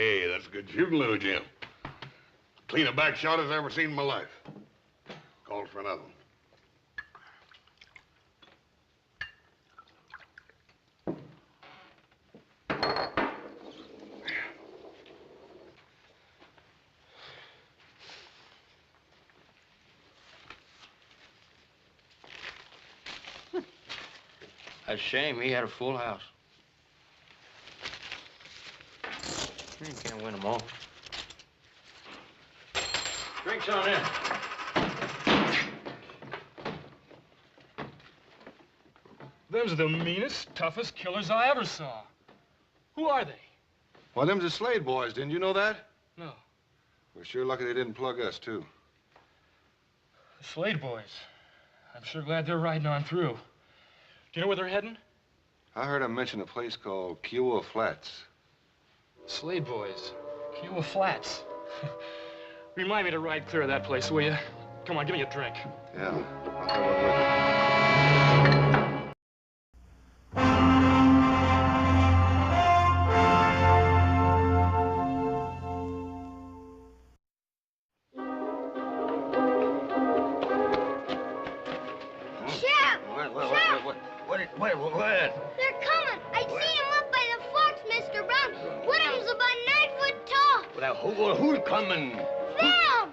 Hey, that's a good jugaloo, Jim. Clean a back shot as I ever seen in my life. Calls for another one. That's a shame. He had a full house. You can't win them all. Drinks on in. Them's the meanest, toughest killers I ever saw. Who are they? Well, them's the Slade boys. Didn't you know that? No. We're sure lucky they didn't plug us, too. The Slade boys. I'm sure glad they're riding on through. Do you know where they're heading? I heard him mention a place called Kiowa Flats. Slade boys. Kiowa Flats. Remind me to ride clear of that place, will you? Come on, give me a drink. Yeah, I'll have one with you. What? They're coming. I seen them up by the forks, Mr. Brown. One of them's about 9 foot tall. Well, who's coming? Them!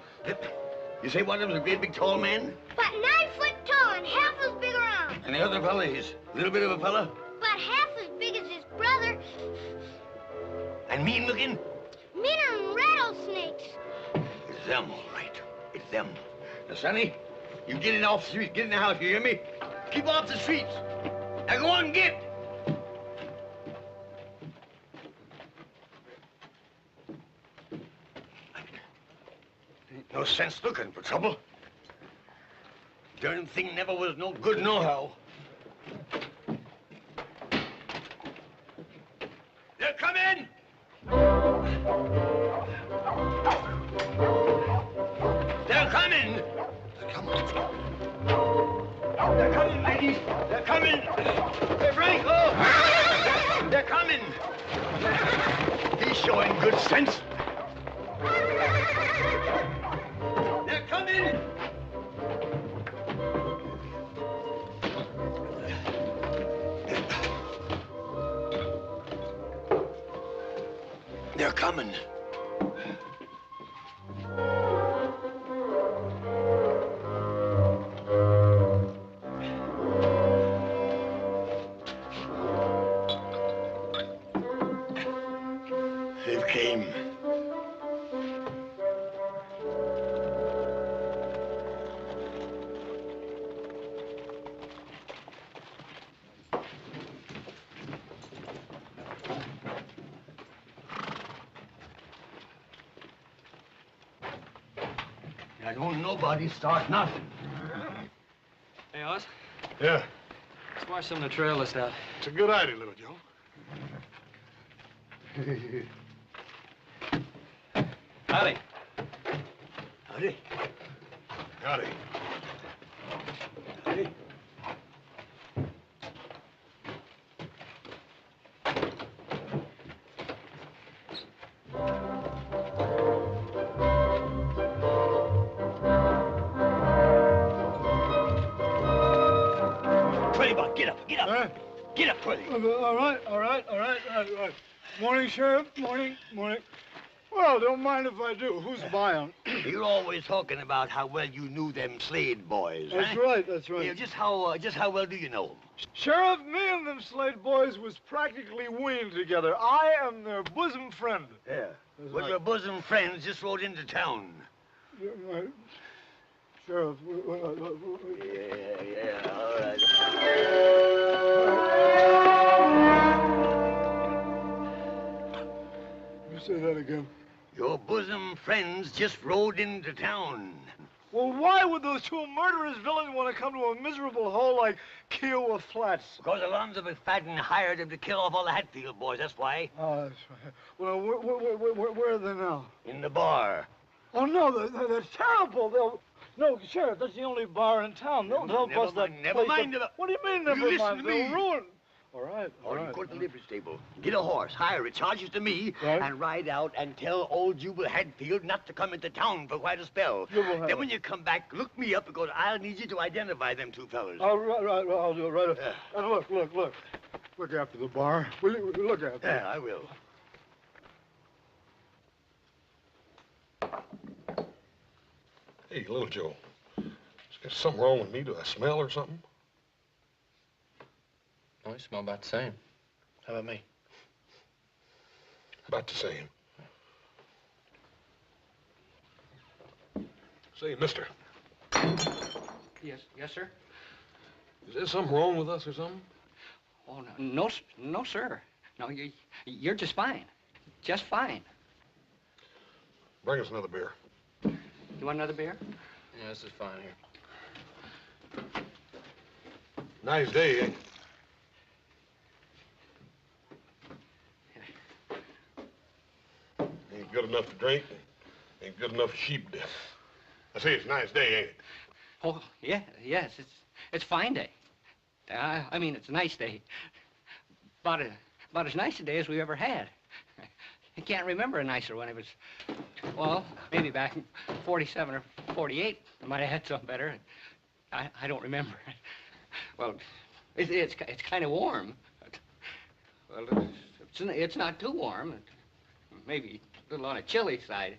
You say one of them's a great big tall man? About 9 foot tall and half as big around. And the other fella is a little bit of a fella? About half as big as his brother. And mean looking? Meaner than rattlesnakes. It's them, all right. It's them. Now, Sonny, you get in off the street. Get in the house, you hear me? Keep off the streets. Now go on and get. Ain't no sense looking for trouble. Darn thing never was no good nohow. They're coming! They're coming! They're coming. They're coming, ladies. They're coming. Hey, Franco! They're coming. He's showing good sense. They're coming. They're coming. They've came. Now, don't nobody start nothing. Hey, Oz, Yeah, let's wash some of the trail list out. it's a good idea, little Joe. Howdy. Howdy. Howdy. Howdy. Pretty Buck, get up, get up. Get up, Pretty. All right. Morning, Sheriff. Morning. Well, don't mind if I do. Who's buying? You're always talking about how well you knew them Slade boys, That's huh? right. Yeah, just how well do you know them? Sheriff, me and them Slade boys was practically weaned together. I am their bosom friend. Yeah. That's Well, right. your bosom friends just rode into town. Sheriff. Yeah, all right. You say that again. Your bosom friends just rode into town. Well, why would those two murderous villains want to come to a miserable hole like Kiowa Flats? Because Alonzo McFadden hired him to kill off all the Hatfield boys, that's why. Oh, that's right. Well, where are they now? In the bar. Oh, no, that's terrible. No, Sheriff, that's the only bar in town. They'll Never bust that mind, never place mind up. about- What do you mean, You never listen mind? to They'll me. ruin. All right. Or you go to the livery stable, get a horse, hire it, charges to me, Right. and ride out and tell old Jubal Hadfield not to come into town for quite a spell. Jubal Then when you come back, look me up because I'll need you to identify them two fellas. Right, I'll do it right. Yeah. And look. Look after the bar. Will you look after it? Yeah, I will. Hey, little Joe. Is there something wrong with me? Do I smell or something? Oh, you smell about the same. How about me? About the same. Say, mister, Yes, sir. is there something wrong with us or something? Oh, no, sir. No, you're just fine. Just fine. Bring us another beer. You want another beer? Yeah, this is fine here. Nice day, ain't it? Ain't good enough to drink, ain't good enough for sheep death. I say it's a nice day, ain't it? Oh, yes, it's a fine day. I mean, it's a nice day. About as nice a day as we ever had. I can't remember a nicer one. It was, well, maybe back in 47 or 48. I might have had something better. I don't remember. Well, it's kind of warm. Well, it's not too warm. Maybe a little on the chilly side.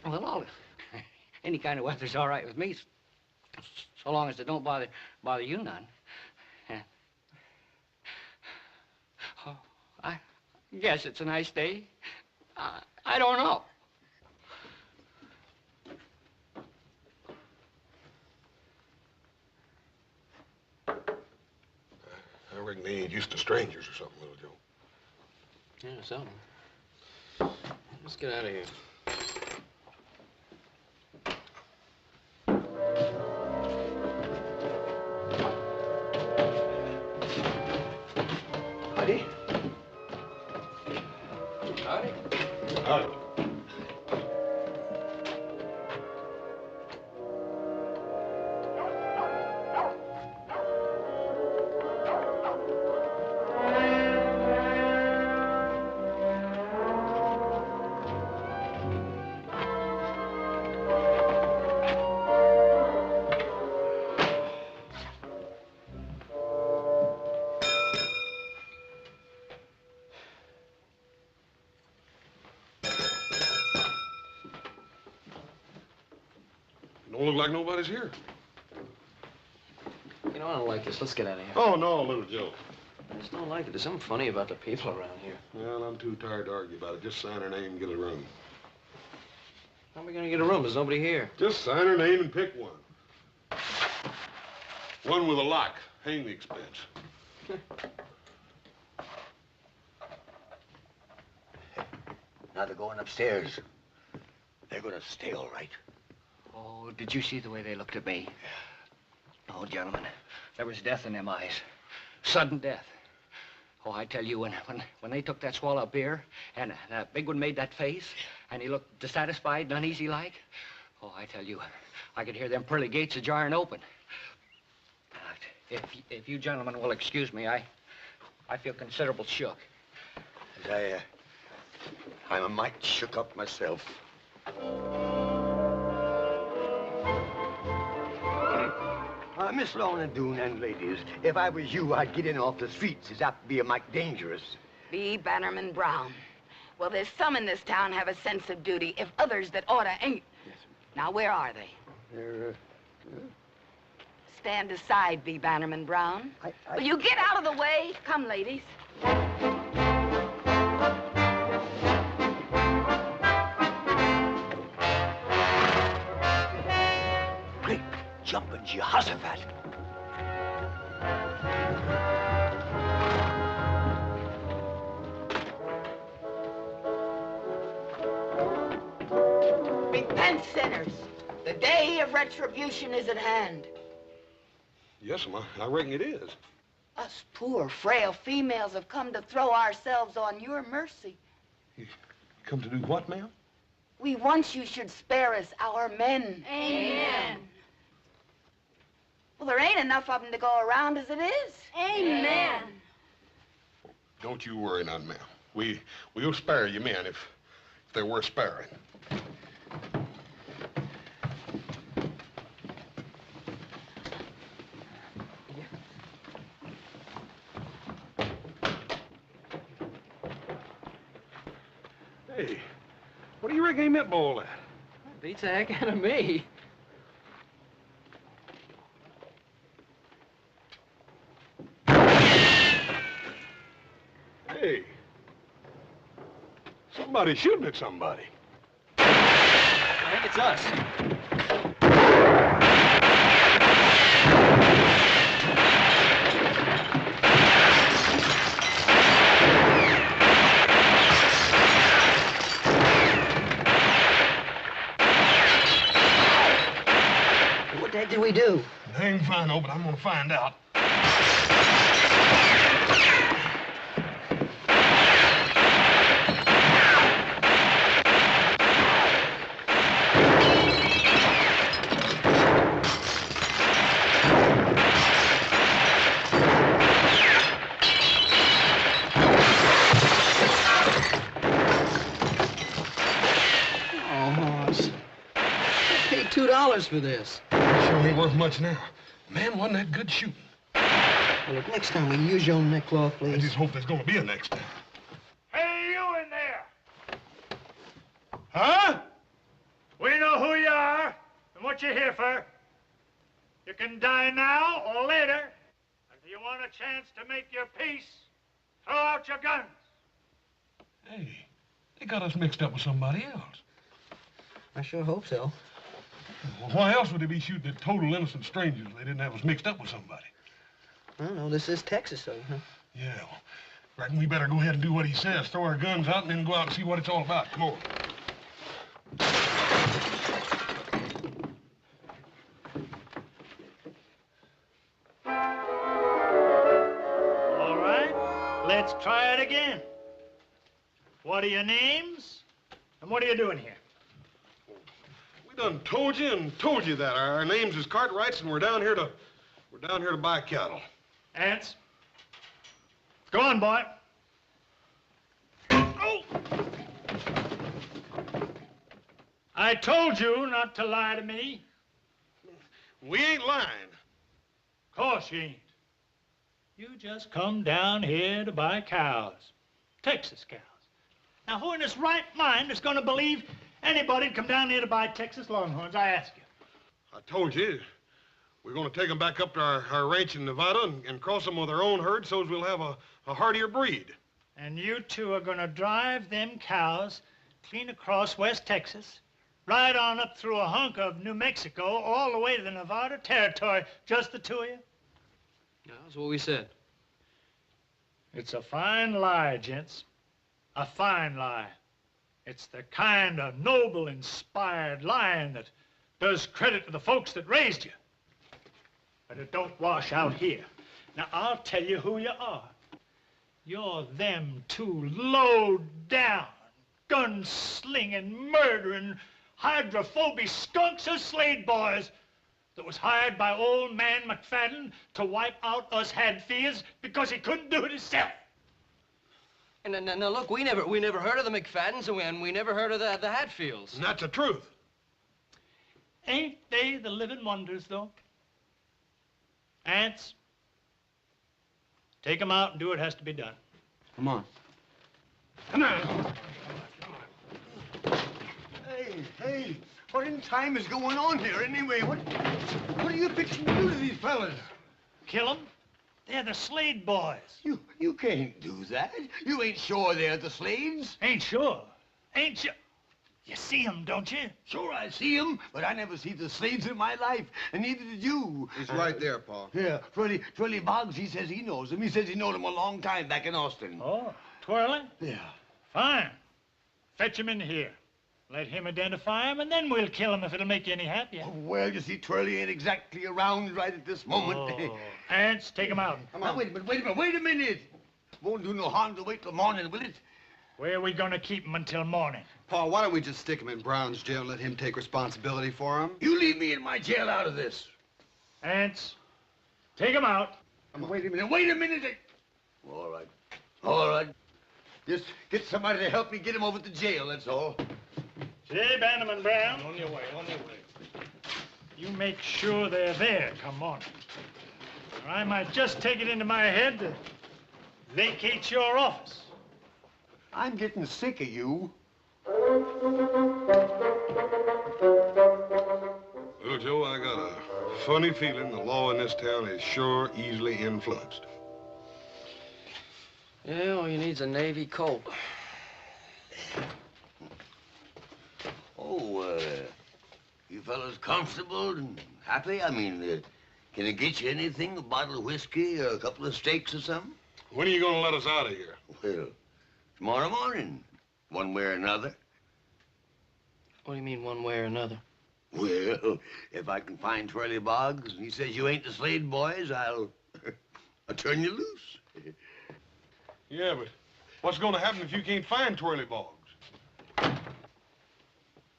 Well, any kind of weather's all right with me, so long as it don't bother you none. Yeah. Oh, I guess it's a nice day. I don't know. I reckon they ain't used to strangers or something, little Joe. Yeah, something. Let's get out of here. Howdy. Howdy. Howdy. Don't look like nobody's here. You know, I don't like this. Let's get out of here. Oh, no, little Joe. I just don't like it. There's something funny about the people around here. Well, I'm too tired to argue about it. Just sign her name and get a room. How are we gonna get a room? There's nobody here. Just sign her name and pick one. One with a lock. Hang the expense. Now they're going upstairs. They're gonna stay all right. Oh, did you see the way they looked at me? Oh, gentlemen, there was death in them eyes. Sudden death. Oh, I tell you, when they took that swallow of beer, and that big one made that face, and he looked dissatisfied and uneasy like, oh, I tell you, I could hear them pearly gates a-jarring open. If you gentlemen will excuse me, I feel considerable shook. I'm a mite shook up myself. Miss Lorna and Doone and ladies, if I was you, I'd get in off the streets. It's apt to be a mite dangerous. B. Bannerman Brown. Well, there's some in this town have a sense of duty, if others that oughta ain't. Yes, Now, where are they? They're, Stand aside, B. Bannerman Brown. Will you get out of the way? Come, ladies. Great jumping Jehoshaphat. Repent, sinners. The day of retribution is at hand. Yes, Ma, I reckon it is. Us poor, frail females have come to throw ourselves on your mercy. Come to do what, ma'am? We want you should spare us our men. Amen. Well, there ain't enough of them to go around as it is. Amen. Don't you worry none, ma'am. We'll spare you men if they're worth sparing. Hey, what do you reckon he meant by all that? Beats the heck out of me. Hey, somebody's shooting at somebody. I think it's us. What the heck did we do? Dang fine, but I'm gonna find out. Paid $2 for this. Sure ain't worth much now. Man, wasn't that good shooting? Well, look, next time, will you use your own neckcloth, I please? just hope there's gonna be a next time. Hey, you in there! Huh? We know who you are and what you're here for. You can die now or later. And if you want a chance to make your peace, throw out your guns. Hey, they got us mixed up with somebody else. I sure hope so. Well, why else would they be shooting at total innocent strangers if they didn't have us mixed up with somebody? I don't know. This is Texas, though, huh? Yeah, well, reckon we better go ahead and do what he says. Throw our guns out and then go out and see what it's all about. Come on. All right, let's try it again. What are your names? And what are you doing here? We done told you that. Our names is Cartwrights, and we're down here to buy cattle. Ants? Go on, boy. Oh! I told you not to lie to me. We ain't lying. Of course you ain't. You just come down here to buy cows. Texas cows. Now, who in his right mind is going to believe anybody'd come down here to buy Texas Longhorns, I ask you? I told you. We're going to take them back up to our ranch in Nevada and cross them with our own herd so as we'll have a hardier breed. And you two are going to drive them cows clean across West Texas, right on up through a hunk of New Mexico, all the way to the Nevada territory, just the two of you? Yeah, that's what we said. It's a fine lie, gents. A fine lie. It's the kind of noble, inspired lying that does credit to the folks that raised you. But it don't wash out here. Now, I'll tell you who you are. You're them two low-down, gun-slinging, murdering, hydrophobic skunks of Slade boys that was hired by old man McFadden to wipe out us Hadfields because he couldn't do it himself. And now look, we never heard of the McFaddens, and we never heard of the Hatfields. And that's the truth. Ain't they the living wonders, though? Ants, take them out and do what has to be done. Come on. Come on. Hey, what in time is going on here anyway? What are you fixing to do to these fellas? Kill them? They're the Slade boys. You can't do that. You ain't sure they're the Slades. Ain't sure. Ain't you? You see them, don't you? Sure, I see them, but I never see the Slades in my life, and neither did you. He's right there, Pa. Yeah, Twirly Boggs, he says he knows them. He says he knowed them a long time back in Austin. Oh, Twirly? Yeah. Fine. Fetch him in here. Let him identify him, and then we'll kill him if it'll make you any happier. Oh, well, you see, Twirly ain't exactly around right at this moment. Oh. Ants, take him out. Come on. Now, wait a minute. Won't do no harm to wait till morning, will it? Where are we going to keep him until morning? Pa, why don't we just stick him in Brown's jail and let him take responsibility for him? You leave me in my jail out of this. Ants, take him out. Wait a minute. All right. All right. Just get somebody to help me get him over to jail, that's all. Say, Bannerman Brown, On your way, on your way. you make sure they're there, come on. Or I might just take it into my head to vacate your office. I'm getting sick of you. Well, Joe, I got a funny feeling the law in this town is sure easily influenced. Yeah, all you need's a Navy Colt. Oh, you fellas comfortable and happy? I mean, can I get you anything? A bottle of whiskey or a couple of steaks or something? When are you gonna let us out of here? Well, tomorrow morning, one way or another. What do you mean, one way or another? Well, if I can find Twirly Boggs and he says you ain't the Slade boys, I'll turn you loose. Yeah, but what's gonna happen if you can't find Twirly Boggs?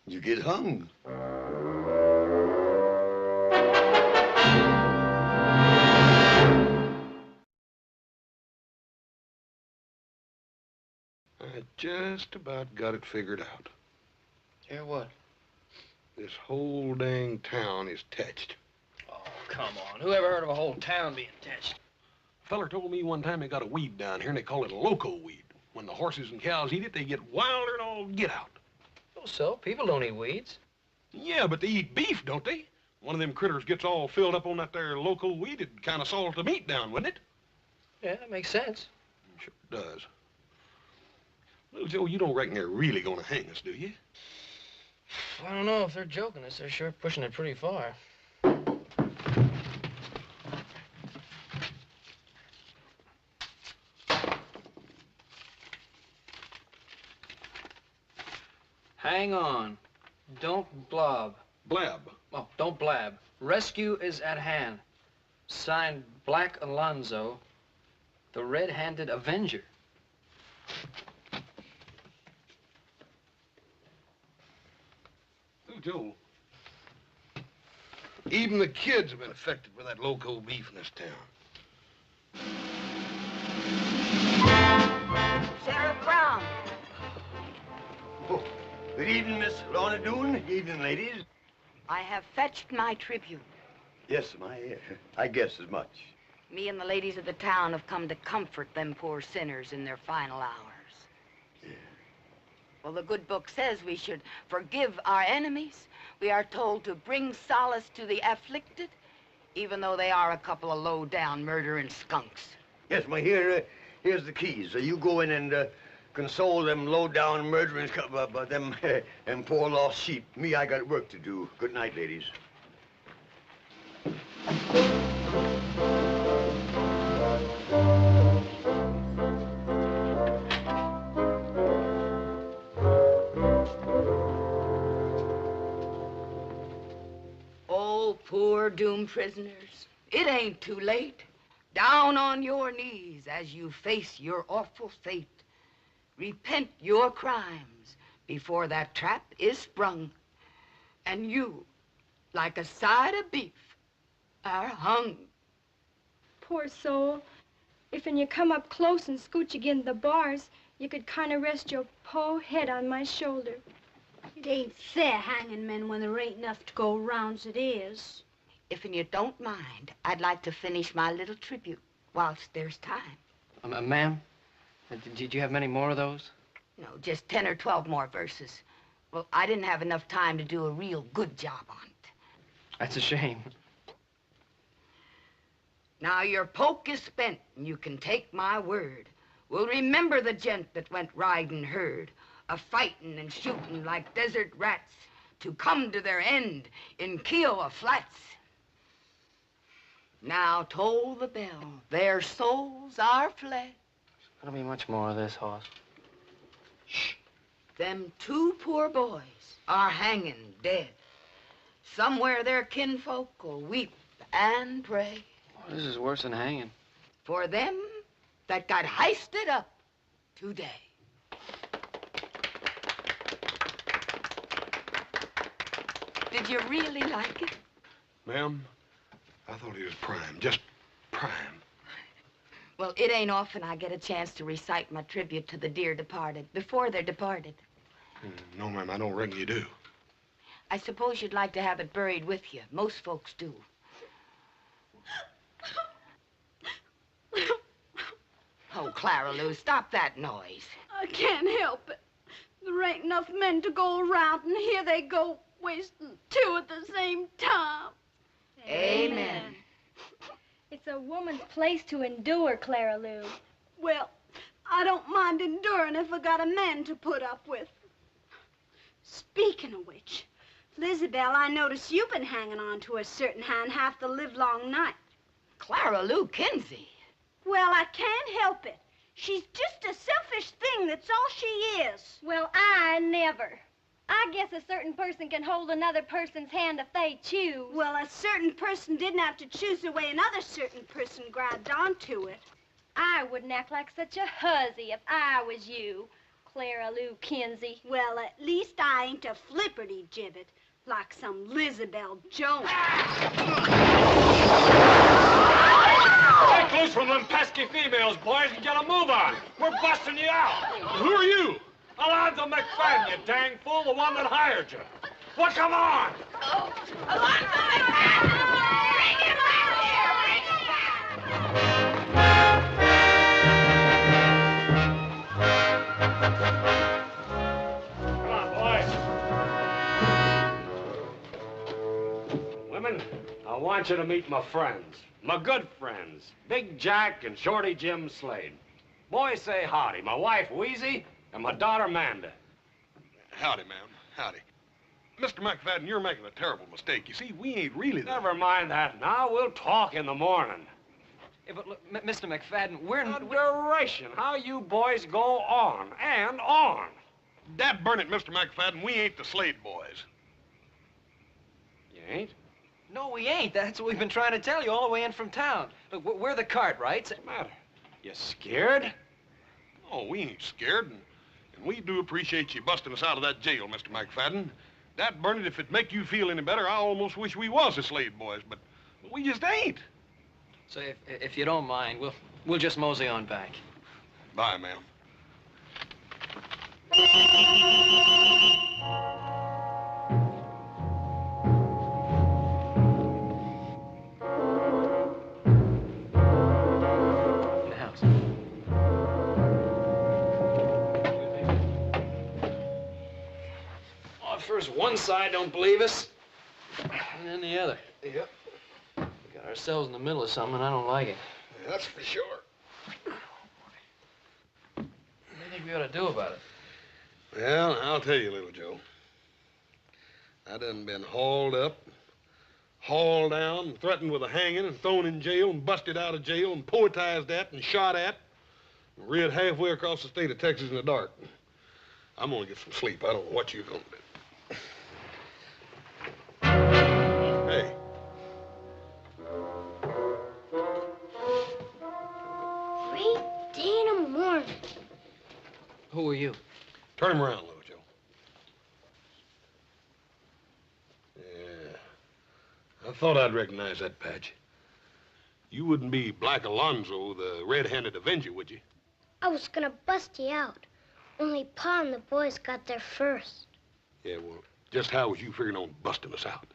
You get hung. I just about got it figured out. Yeah, what? This whole dang town is touched. Oh, come on. Who ever heard of a whole town being touched? A feller told me one time they got a weed down here and they call it a loco weed. When the horses and cows eat it, they get wilder and all get out. Oh, so? People don't eat weeds. Yeah, but they eat beef, don't they? One of them critters gets all filled up on that there loco weed, it'd kind of salt the meat down, wouldn't it? Yeah, that makes sense. Sure does. Little Joe, you don't reckon they're really gonna hang us, do you? I don't know if they're joking us. They're sure pushing it pretty far. Hang on. Don't blob. Blab. Oh, don't blab. Rescue is at hand. Signed, Black Alonzo, the red-handed Avenger. Little Joe, even the kids have been affected with that loco beef in this town. Sheriff Brown. Oh, good evening, Miss Lorna Doone. Good evening, ladies. I have fetched my tribute. Yes, I guess as much. Me and the ladies of the town have come to comfort them poor sinners in their final hours. Yeah. Well, the good book says we should forgive our enemies. We are told to bring solace to the afflicted, even though they are a couple of low-down murdering skunks. Yes, here's the keys. You go in and console them low-down murderers, them poor lost sheep. Me, I got work to do. Good night, ladies. Oh, poor doomed prisoners. It ain't too late. Down on your knees as you face your awful fate. Repent your crimes before that trap is sprung. And you, like a side of beef, are hung. Poor soul. If when you come up close and scooch against the bars, you could kind of rest your po head on my shoulder. It ain't fair hanging men when there ain't enough to go round's it is. If you don't mind, I'd like to finish my little tribute whilst there's time. Ma'am, did you have many more of those? No, just 10 or 12 more verses. Well, I didn't have enough time to do a real good job on it. That's a shame. Now your poke is spent, and you can take my word. We'll remember the gent that went riding herd, a-fighting and shooting like desert rats to come to their end in Kiowa Flats. Now toll the bell, their souls are fled. There'll be much more of this, Hoss. Shh. Them two poor boys are hanging dead. Somewhere their kinfolk will weep and pray. Oh, this is worse than hanging. For them that got heisted up today. Did you really like it? Ma'am, I thought he was prime, just prime. Well, it ain't often I get a chance to recite my tribute to the dear departed before they're departed. No, ma'am, I don't reckon you do. I suppose you'd like to have it buried with you. Most folks do. Oh, Clara Lou, stop that noise. I can't help it. There ain't enough men to go around, and here they go, wasting two at the same time. Amen. It's a woman's place to endure, Clara Lou. Well, I don't mind enduring if I got a man to put up with. Speaking of which, Lizabelle, I notice you've been hanging on to a certain hand half the livelong night. Clara Lou Kinsey. Well, I can't help it. She's just a selfish thing, that's all she is. Well, I never. I guess a certain person can hold another person's hand if they choose. Well, a certain person didn't have to choose the way another certain person grabbed onto it. I wouldn't act like such a hussy if I was you, Clara Lou Kinsey. Well, at least I ain't a flipperty-gibbet like some Lizabelle Jones. Break loose from them pesky females, boys, and get a move on. We're busting you out. Who are you? Alonzo McFadden, you dang fool, the one that hired you. Well, come on. Oh, Alonzo McFadden! Bring him back here! Bring him Come on, boys. Women, I want you to meet my friends. My good friends. Big Jack and Shorty Jim Slade. Boys, say howdy. My wife, Wheezy, and my daughter, Manda. Howdy, ma'am. Howdy. Mr. McFadden, you're making a terrible mistake. You see, we ain't really... Never mind that now. We'll talk in the morning. Hey, but look, Mr. McFadden, we're... Adoration. How you boys go on and on. Dad burn it, Mr. McFadden, we ain't the Slade boys. You ain't? No, we ain't. That's what we've been trying to tell you all the way in from town. Look, we're the Cartwrights. What's the matter? You scared? Oh, we ain't scared, and we do appreciate you busting us out of that jail, Mr. McFadden. That burn it, if it make you feel any better, I almost wish we was the Slade boys, but we just ain't. So if you don't mind, we'll just mosey on back. Bye, ma'am. In the house. Well, first one side don't believe us. And then the other. Yep. We got ourselves in the middle of something, and I don't like it. Yeah, that's for sure. What do you think we ought to do about it? Well, I'll tell you, little Joe. I done been hauled up, hauled down, and threatened with a hanging, and thrown in jail, and busted out of jail, and poetized at, and shot at, and reared halfway across the state of Texas in the dark. I'm gonna get some sleep. I don't know what you're gonna do. Hey. 3 in the morning. Who are you? Turn him around, little Joe. Yeah. I thought I'd recognize that patch. You wouldn't be Black Alonzo, the red-handed Avenger, would you? I was gonna bust you out. Only Pa and the boys got there first. Yeah, well, just how was you figuring on busting us out?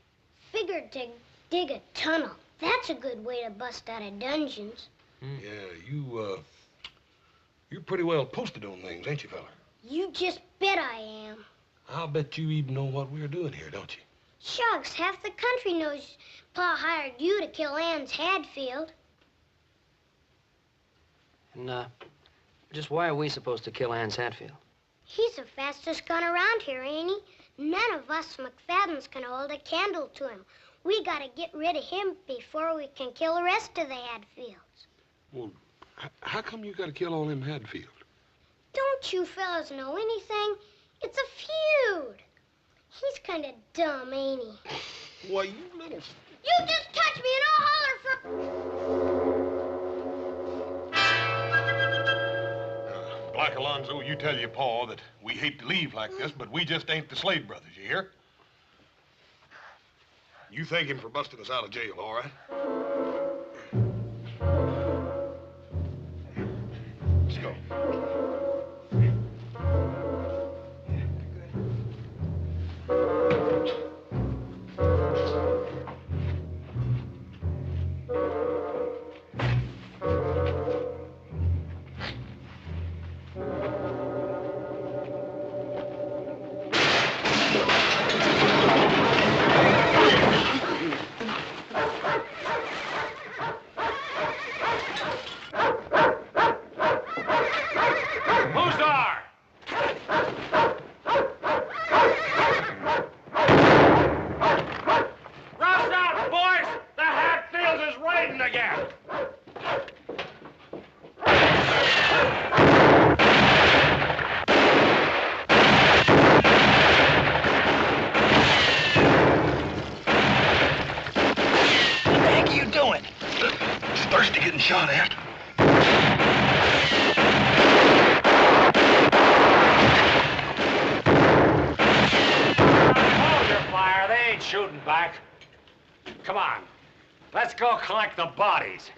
Figured to dig a tunnel. That's a good way to bust out of dungeons. Yeah, you're pretty well posted on things, ain't you, fella? You just bet I am. I'll bet you even know what we're doing here, don't you? Shucks, half the country knows Pa hired you to kill Ann's Hadfield. And, just why are we supposed to kill Ann's Hatfield? He's the fastest gun around here, ain't he? None of us McFaddens can hold a candle to him. We gotta get rid of him before we can kill the rest of the Hadfields. Well, how come you gotta kill all them Hadfield? Don't you fellas know anything? It's a feud. He's kind of dumb, ain't he? Why, you little... You just touch me and I'll holler for... Black Alonzo, you tell your pa that we hate to leave like this, but we just ain't the Slade brothers, you hear? You thank him for busting us out of jail, all right? go. Who's there? Rouse out, boys! The Hatfields is raiding again! What the heck are you doing? It's Thirsty getting shot at. Hold your fire. They ain't shooting back. Come on. Let's go collect the bodies.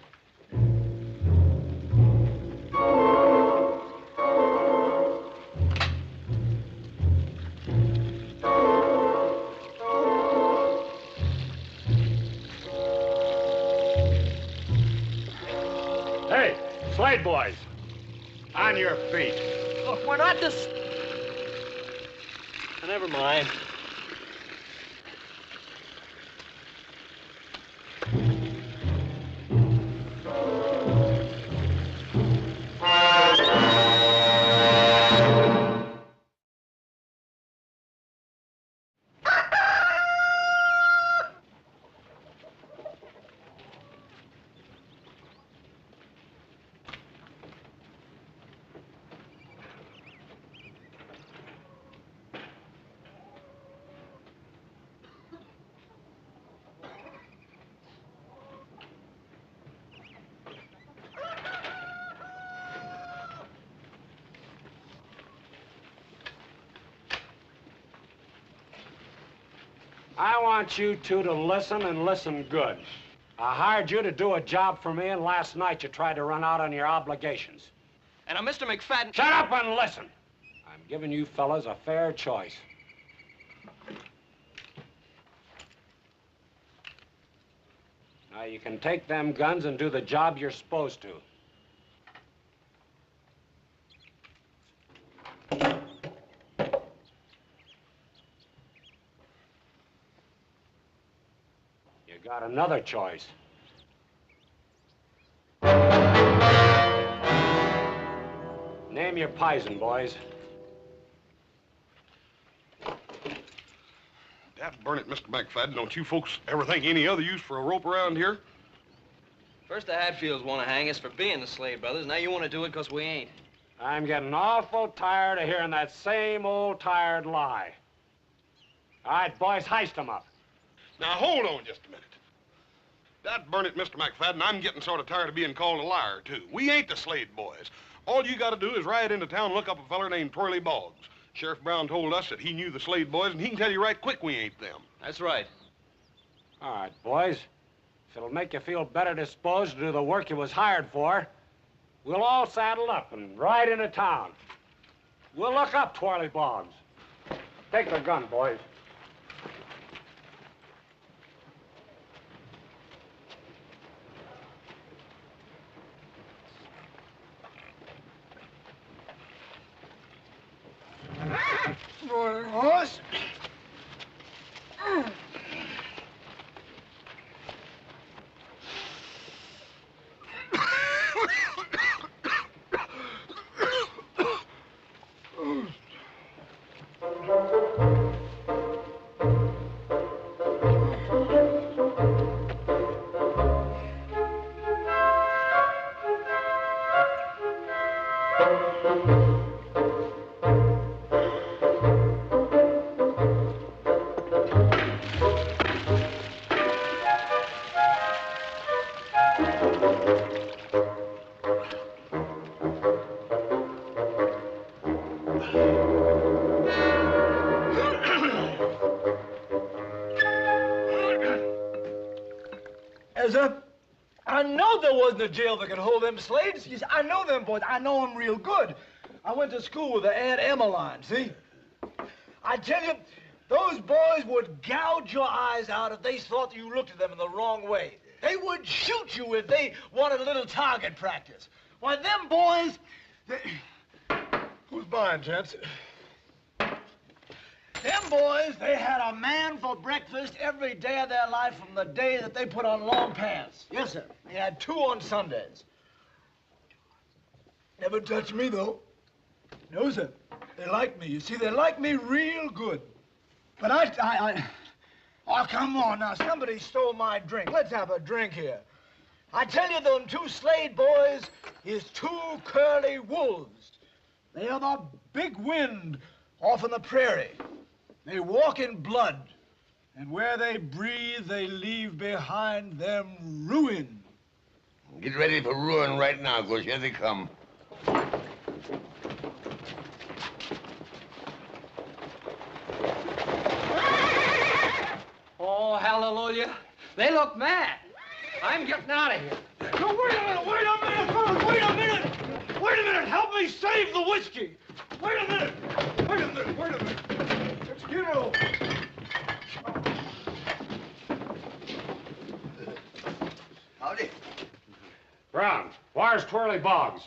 Hey, Slade boys. On your feet. Look, we're not this... Never mind. I want you two to listen and listen good. I hired you to do a job for me, and last night you tried to run out on your obligations. And Mr. McFadden... Shut up and listen. I'm giving you fellas a fair choice. Now, you can take them guns and do the job you're supposed to. You got another choice. Name your poison, boys. That burn it, Mr. McFadden. Don't you folks ever think any other use for a rope around here? First the Hatfields want to hang us for being the Slade brothers. Now you want to do it because we ain't. I'm getting awful tired of hearing that same old tired lie. All right, boys, heist them up. Now, hold on just a minute. That burn it, Mr. McFadden, I'm getting sort of tired of being called a liar, too. We ain't the Slade boys. All you got to do is ride into town and look up a feller named Twirly Boggs. Sheriff Brown told us that he knew the Slade boys, and he can tell you right quick we ain't them. That's right. All right, boys. If it'll make you feel better disposed to do the work you was hired for, we'll all saddle up and ride into town. We'll look up Twirly Boggs. Take the gun, boys. Horse. I know there wasn't a jail that could hold them slaves. You see, I know them boys. I know them real good. I went to school with the Aunt Emmeline, see? I tell you, those boys would gouge your eyes out if they thought that you looked at them in the wrong way. They would shoot you if they wanted a little target practice. Why, them boys... Who's buying, gents? Them boys, they had a man for breakfast every day of their life from the day that they put on long pants. Yes, sir. They had 2 on Sundays. Never touched me, though. No, sir. They like me. You see, they like me real good. But Oh, come on now. Somebody stole my drink. Let's have a drink here. I tell you, them 2 Slade boys is 2 curly wolves. They are the big wind off in the prairie. They walk in blood, and where they breathe, they leave behind them ruin. Get ready for ruin right now, because here they come. Oh, hallelujah. They look mad. I'm getting out of here. No, wait a minute, fellas, wait a minute. Wait a minute, help me save the whiskey. Wait a minute. Let's get over. Howdy. Brown, where's Twirly Boggs?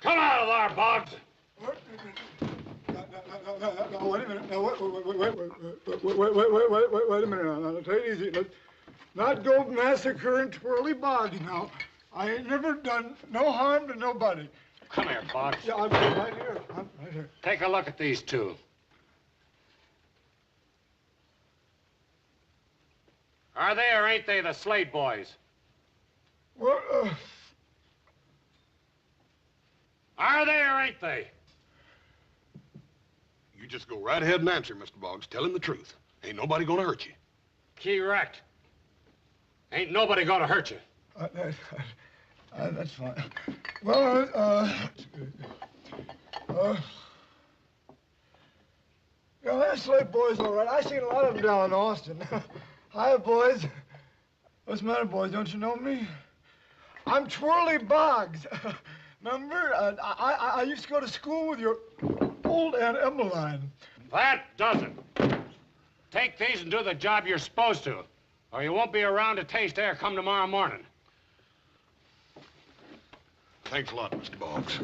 Come out of there, Boggs. Now, wait a minute. Now, wait a minute. Now, take it easy. Let's not go massacring Twirly Boggs now. I ain't never done no harm to nobody. Come here, Boggs. Yeah, I'm right here. Take a look at these 2. Are they or ain't they the Slade boys? Well, Are they or ain't they? You just go right ahead and answer, Mr. Boggs. Tell him the truth. Ain't nobody gonna hurt you. Correct. Ain't nobody gonna hurt you. That's fine. Well, yeah, that Slade boy's all right. I seen a lot of them down in Austin. Hi, boys. What's the matter, boys? Don't you know me? I'm Twirly Boggs. Remember? I used to go to school with your old Aunt Emmeline. That does it. Take these and do the job you're supposed to, or you won't be around to taste air come tomorrow morning. Thanks a lot, Mr. Boggs.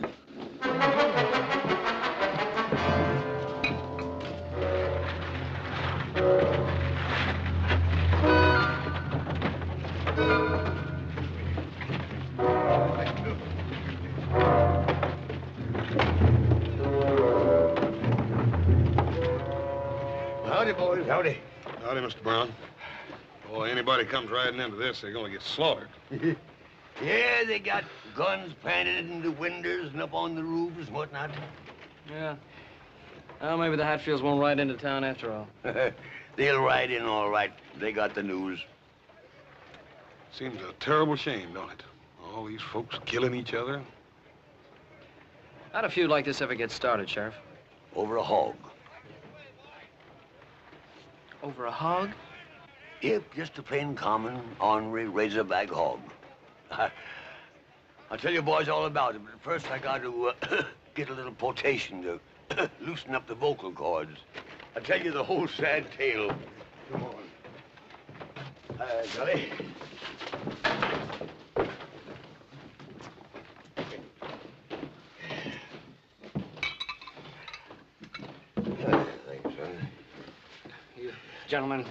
Howdy, boys. Howdy. Howdy, Mr. Brown. Boy, anybody comes riding into this, they're gonna get slaughtered. Yeah, they got guns planted in the windows and up on the roofs and whatnot. Yeah. Well, maybe the Hatfields won't ride into town after all. They'll ride in all right. They got the news. Seems a terrible shame, don't it? All these folks killing each other. How'd a feud like this ever get started, Sheriff? Over a hog. Over a hog? Yep, just a plain common, ornery razorback hog. I'll tell you boys all about it, but first I got to get a little potation to loosen up the vocal cords. I'll tell you the whole sad tale. Come on. Johnny. Thanks, son. You gentlemen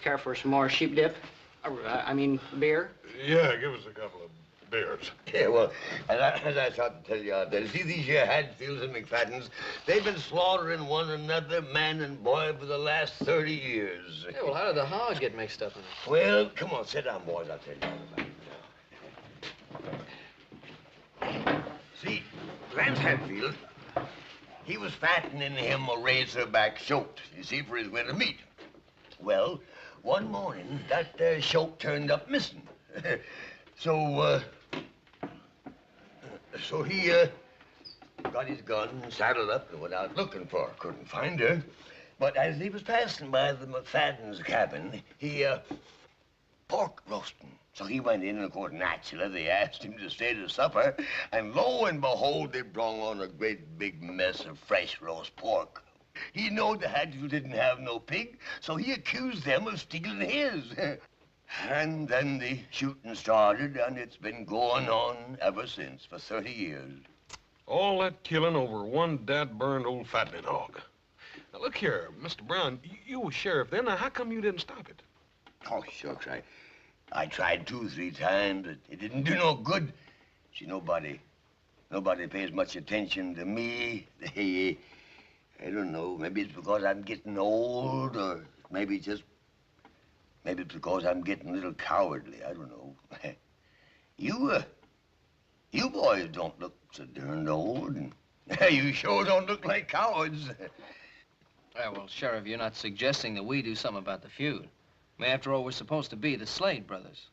care for some more sheep dip? I mean, beer? Yeah, give us a couple of beers. Yeah, well, as I started to tell you out there, see these here Hadfields and McFaddens, they've been slaughtering one another, man and boy, for the last 30 years. Yeah, well, how did the hog get mixed up in it? Well, come on, sit down, boys. I'll tell you all about it. See, Lance Hadfield, he was fattening him a razorback shoat, you see, for his winter meat. Well, one morning, that shoat turned up missing. So he got his gun, saddled up, and went out looking for her. Couldn't find her. But as he was passing by the McFadden's cabin, he, pork roasting. So he went in, and of course, naturally, they asked him to stay to supper. And lo and behold, they brought on a great big mess of fresh roast pork. He knowed the Hatfield didn't have no pig, so he accused them of stealing his. And then the shooting started, and it's been going on ever since for 30 years. All that killing over one dad-burned old fattening hog. Now, look here, Mr. Brown, you was sheriff then. Now, how come you didn't stop it? Oh, shucks, I tried 2 or 3 times, but it didn't do no good. See, nobody pays much attention to me. I don't know, maybe it's because I'm getting old, or maybe it's because I'm getting a little cowardly. I don't know. You boys don't look so darned old, and you sure don't look like cowards. Yeah, well, Sheriff, you're not suggesting that we do something about the feud. I mean, after all, we're supposed to be the Slade brothers.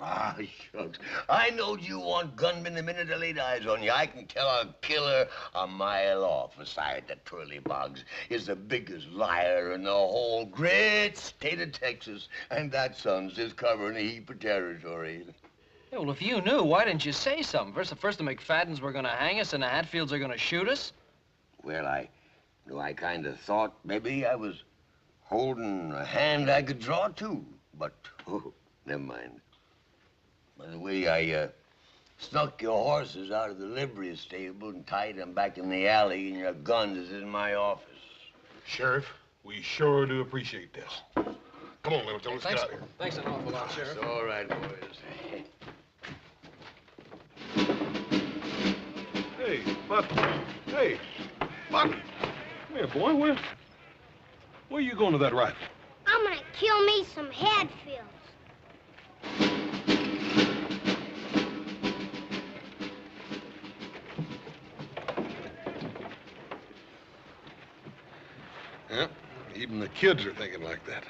Ah, shucks. I knowed you want gunmen the minute I laid eyes on you. I can tell a killer a mile off. Besides, that Twirly Boggs is the biggest liar in the whole great state of Texas. And that son's just covering a heap of territory. Yeah, well, if you knew, why didn't you say something? First the McFaddens were gonna hang us and the Hatfields are gonna shoot us. Well, I kind of thought maybe I was holding a hand I could draw to. But, oh, never mind. By the way, I snuck your horses out of the livery stable and tied them back in the alley, and your guns is in my office. Sheriff, we sure do appreciate this. Come on, little Joe, let's get out of here. Thanks an awful lot, Sheriff. It's all right, boys. Hey, Buck. Hey, Buck. Come here, boy. Where are you going to that rifle? I'm gonna kill me some Hadfields. Yeah, even the kids are thinking like that.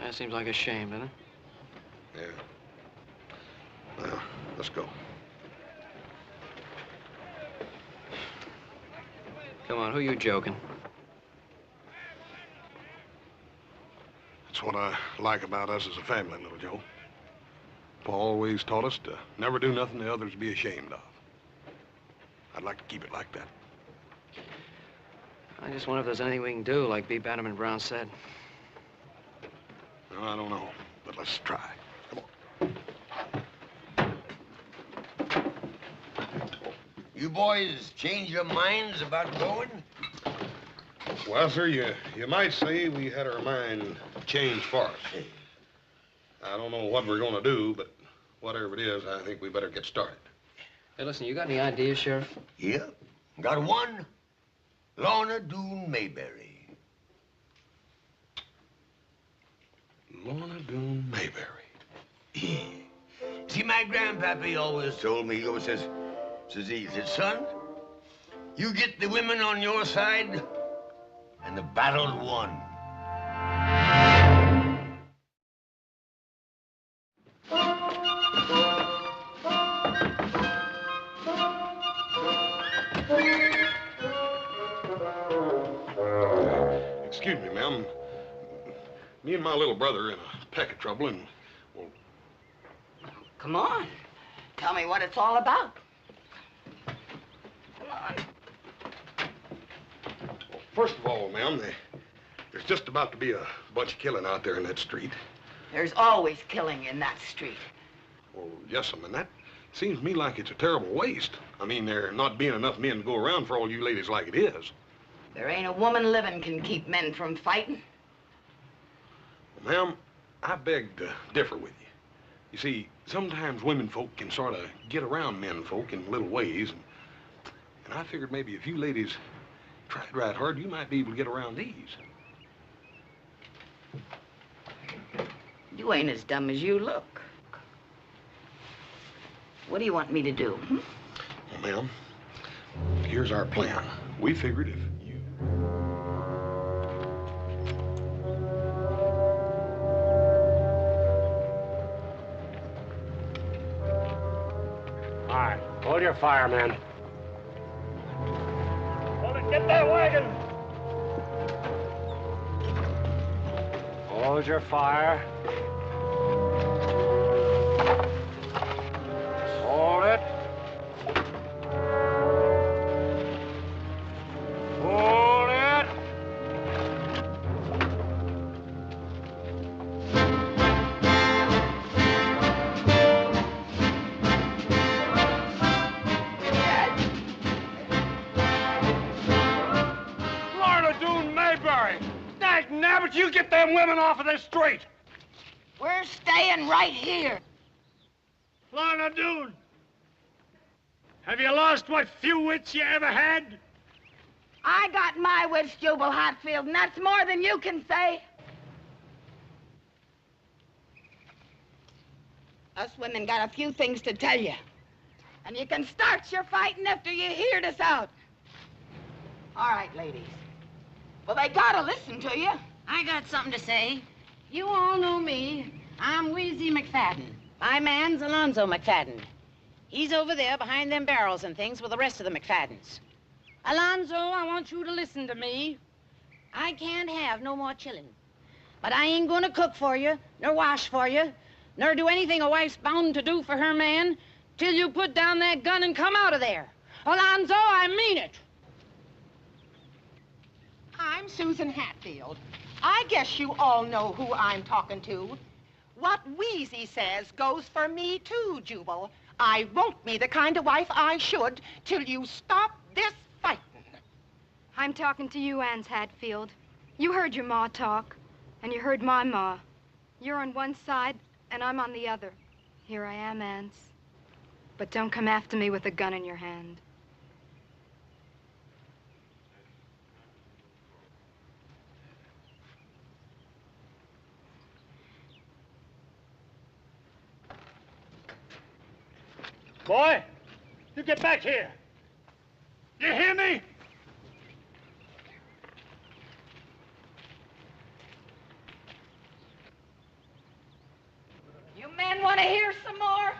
That seems like a shame, doesn't it? Yeah. Well, let's go. Come on, who you joking? That's what I like about us as a family, little Joe. Pa always taught us to never do nothing the others be ashamed of. I'd like to keep it like that. I just wonder if there's anything we can do, like B. Bannerman Brown said. Well, I don't know, but let's try. Come on. You boys change your minds about going? Well, sir, you might say we had our mind changed for us. I don't know what we're going to do, but whatever it is, I think we better get started. Hey, listen, you got any ideas, Sheriff? Yeah, got one. Lorna Doone Mayberry. Lorna Doone Mayberry. Yeah. See, my grandpappy always told me, he says, son, you get the women on your side, and the battle's won. Excuse me, ma'am. Me and my little brother are in a peck of trouble, and, well... Come on. Tell me what it's all about. Come on. Well, first of all, ma'am, there's just about to be a bunch of killing out there in that street. There's always killing in that street. Well, yes, ma'am, and that seems to me like it's a terrible waste. I mean, there not being enough men to go around for all you ladies like it is. There ain't a woman living can keep men from fighting. Well, ma'am, I beg to differ with you. You see, sometimes women folk can sort of get around men folk in little ways, and I figured maybe if you ladies tried right hard, you might be able to get around these. You ain't as dumb as you look. What do you want me to do? Well, ma'am, here's our plan. We figured if you... All right, hold your fire, man. Get that wagon! Hold your fire. Hold it. Hold it. Lorna Doone Mayberry! Dag nabbit, you get them women off of this street! We're staying right here. Lorna Doone! Have you lost what few wits you ever had? I got my wits, Jubal Hatfield, and that's more than you can say. Us women got a few things to tell you. And you can start your fighting after you hear us out. All right, ladies. Well, they gotta listen to you. I got something to say. You all know me. I'm Wheezy McFadden. My man's Alonzo McFadden. He's over there behind them barrels and things with the rest of the McFaddens. Alonzo, I want you to listen to me. I can't have no more chillin'. But I ain't gonna cook for you, nor wash for you, nor do anything a wife's bound to do for her man till you put down that gun and come out of there. Alonzo, I mean it. I'm Susan Hatfield. I guess you all know who I'm talking to. What Wheezy says goes for me too, Jubal. I won't be the kind of wife I should till you stop this fighting. I'm talking to you, Anse Hatfield. You heard your ma talk, and you heard my ma. You're on one side, and I'm on the other. Here I am, Anse. But don't come after me with a gun in your hand. Boy, you get back here. You hear me? You men want to hear some more?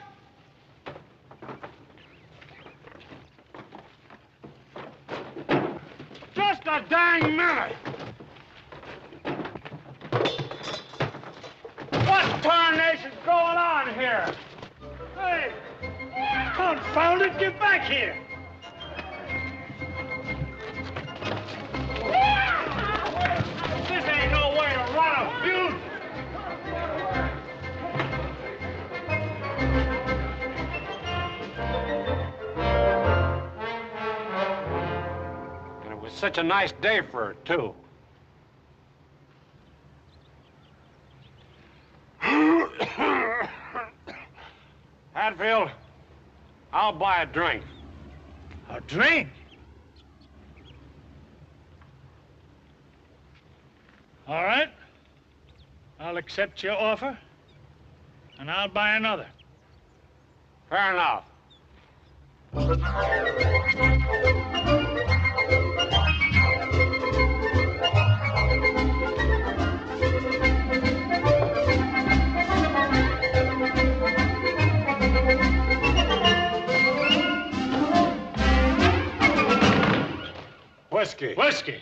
Just a dang minute! What tarnation's going on here? Hey! Confound it, get back here! This ain't no way to run a feud! And it was such a nice day for it, too. Hatfield, I'll buy a drink. A drink? All right. I'll accept your offer, and I'll buy another. Fair enough. Whiskey. Whiskey.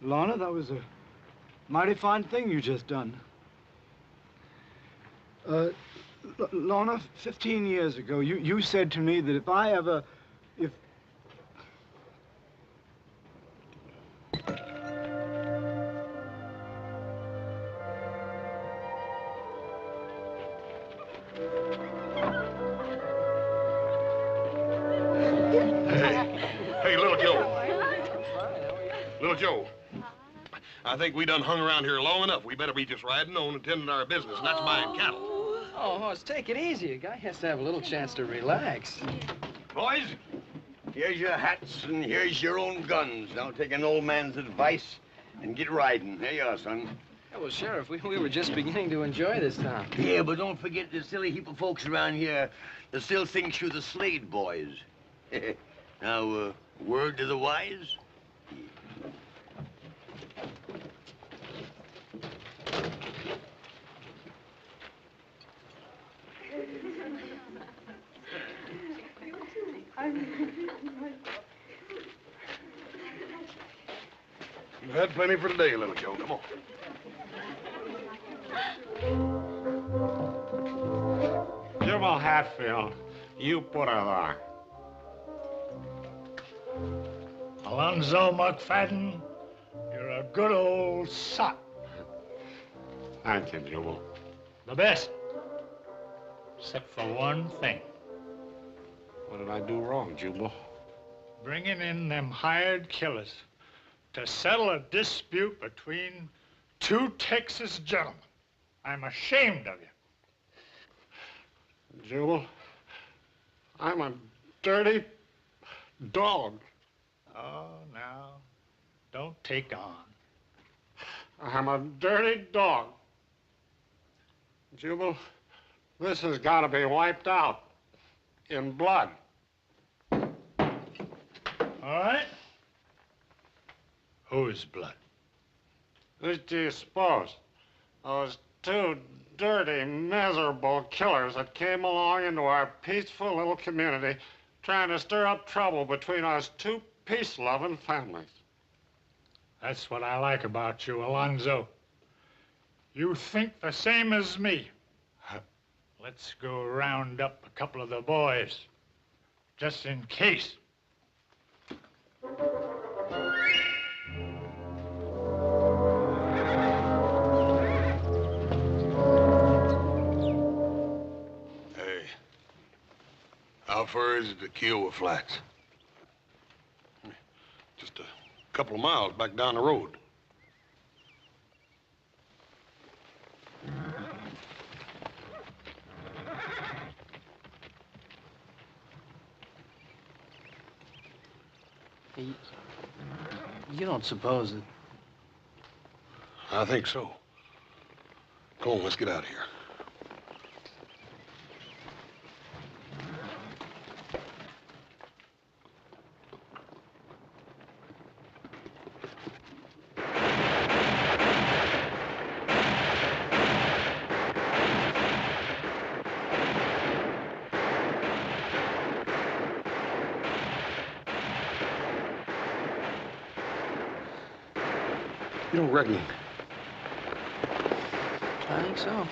Lorna, that was a mighty fine thing you just done. Lorna, 15 years ago, you said to me that if I ever, Hey, Little Joe. Little Joe. I think we done hung around here long enough. We better be just riding on and tending our business, and that's buying cattle. Oh, Hoss, take it easy. A guy has to have a little chance to relax. Boys, here's your hats and here's your own guns. Now take an old man's advice and get riding. There you are, son. Yeah, well, Sheriff, we were just beginning to enjoy this town. Yeah, but don't forget the silly heap of folks around here that still thinks you're the Slade boys. Now, word to the wise? You've had plenty for today, little Joe. Come on. Jubal Hatfield, you put her there. Alonzo McFadden, you're a good old sot. Thank you, Jubal. The best. Except for one thing. What did I do wrong, Jubal? Bringing in them hired killers to settle a dispute between two Texas gentlemen. I'm ashamed of you. Jubal, I'm a dirty dog. Oh, now, don't take on. I'm a dirty dog. Jubal, this has got to be wiped out in blood. All right. Whose blood? Who do you suppose? Those two dirty, miserable killers that came along into our peaceful little community trying to stir up trouble between us two peace-loving families. That's what I like about you, Alonzo. You think the same as me. Let's go round up a couple of the boys, just in case. Hey, how far is it to Kiowa Flats? Just a couple of miles back down the road. You don't suppose that... I think so. Come on, let's get out of here. You don't reckon? I think so.